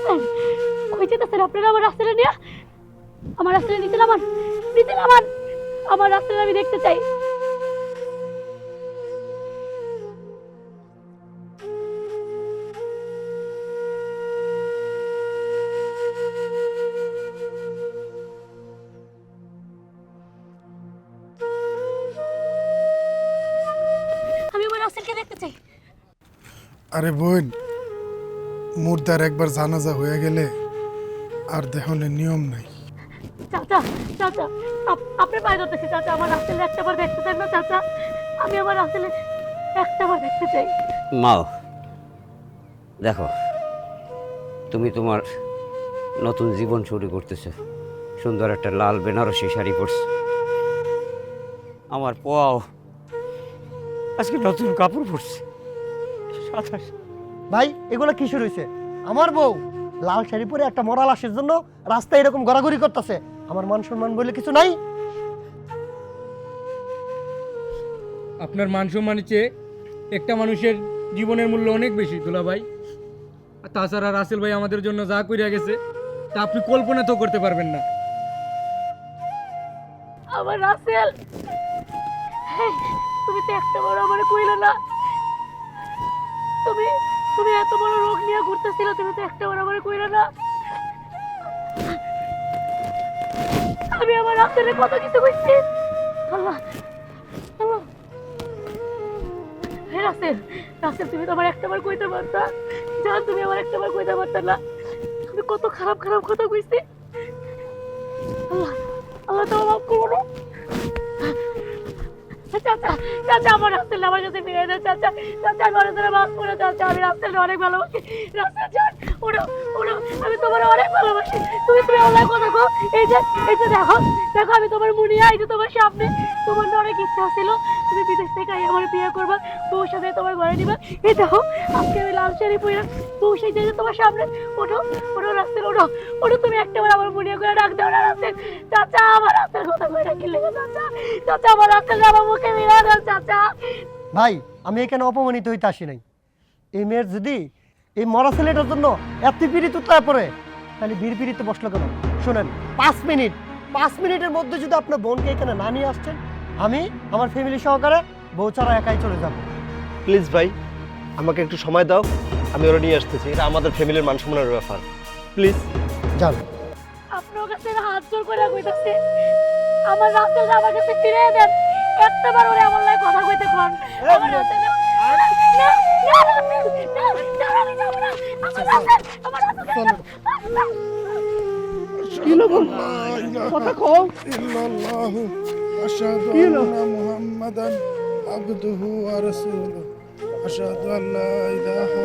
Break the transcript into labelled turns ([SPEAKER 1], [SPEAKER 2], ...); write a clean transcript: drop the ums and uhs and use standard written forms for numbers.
[SPEAKER 1] যেতেছেন? কই যেতেছেন আপনারা আমার রাস্তাটা নিয়ে? আমার রাস্তাটা নিতে নামান, নিতে নামান। আমার রাস্তাটা আমি দেখতে চাই। আমি আমার রাস্তাকে দেখতে চাই।
[SPEAKER 2] আরে বোন, মুর্দার একবার জানাজা হয়ে গেলে আর দেহনের নিয়ম নাই।
[SPEAKER 1] চাচা, চাচা, আপনি পায়ে ধরতেছি চাচা, আমার রাস্তাটা একটাবার দেখতে চাই না চাচা? আমি আমার রাস্তাটা একটাবার দেখতে চাই।
[SPEAKER 3] মাও দেখো, তুমি তোমার নতুন জীবন শুরু করতেছো, সুন্দর একটা লাল বেনারসি শাড়ি পরছো। আমার পোয়াও আজকে নতুন কাপড় পরছে।
[SPEAKER 4] ভাই এগুলো কি শুরু হয়েছে? আমার বউ লাল শাড়ি পরে একটা মরা লাশের জন্য রাস্তায় এরকম ঘোরাঘুরি করতেছে, আমার মান সম্মান বলে কিছু নাই?
[SPEAKER 5] আপনার মান সম্মানের চেয়ে একটা মানুষের জীবনের মূল্য অনেক বেশি দুলা ভাই। আর তাছাড়া রাসেল ভাই আমাদের জন্য যা কইরা গেছে তা আপনি কল্পনা তো করতে পারবেন না।
[SPEAKER 1] আমার রাসেল, তুমি তো একটা বড় আমার কইলে না। তুমি তুমি এত বড় রোগ নিয়ে ঘুরতেছিল, তুমি তো একটা বড় আমার কইলে না। আমি আমার রাসেলের কত কিছু কইছি। আল্লাহ, আল্লাহ। হে রাসেল, রাসেল তুমি তো আমার একটাবার কইতে পারতা। জান, তুমি আমার একটাবার কইতে পারতা না। আমি কত খারাপ খারাপ কথা কইছি। আল্লাহ, আল্লাহ তো মাফ করো না। চাচা, চাচা আমার রাসেল আমার কাছে ফিরে দেন চাচা। চাচা আমি অনেক মাফ করে চাচা, আমি রাসেলকে অনেক ভালোবাসি। রাসেল জান, ওড়ো ওড়ো, আমি তোমার অনেক ভালোবাসি। তুমি তুমি আমার কথা কো। এই যে দেখো দেখো, আমি তোমার মুনিয়া, এই যে তোমার সামনে। তোমার না অনেক ইচ্ছা ছিল তুমি বিদেশ থেকে আমার বিয়ে করবা, বউর সাথে তোমার ঘরে নিবা। এই দেখো আজকে আমি লাল শাড়ি পরে বউ সেই যে তোমার সামনে। ওঠো ওঠো রাসেল, ওঠো ওঠো, তুমি একটাবার আমার মুনিয়া করে ডাক দাও না রাসেল। চাচা আমার রাসেল কথা কই রাখিলে চাচা। চাচা আমার রাসেল আমার মুখে মিলা দাও চাচা।
[SPEAKER 4] ভাই আমি এখানে অপমানিত হইতে আসি নাই। এই মেয়ের যদি এই মরা ছেলেটার জন্য এত পীড়িত উত্তরা পড়ে, তাহলে বীর পীড়িতে বসলো কেন? শোনেন, 5 মিনিটের মধ্যে যদি আপনার বোনকে এখানে না নিয়ে আসছেন, আমি আমার ফ্যামিলি সহকারে বউ ছাড়া একাই চলে যাব।
[SPEAKER 6] প্লিজ ভাই, আমাকে একটু সময় দাও, আমি ওরা নিয়ে আসতেছি। এটা আমাদের ফ্যামিলির মান সম্মানের ব্যাপার, প্লিজ
[SPEAKER 4] যান।
[SPEAKER 1] আপনার কাছে হাত জোর করে কইতাছি, আমার রাসেল আমার কাছে ফিরে দেন। একটাবার ওরে আমার লাগে কথা কইতে কোন। আমার রাসেল না, না, না, রাসেল, না, না, আমি যাব না। আমার রাসেল, আমার রাসেল।
[SPEAKER 4] কথা কও।
[SPEAKER 2] ইল্লাল্লাহু আশহাদু আন্না মুহাম্মাদান আবদুহু ওয়া রাসূলুহু আশহাদু আল্লা ইলাহা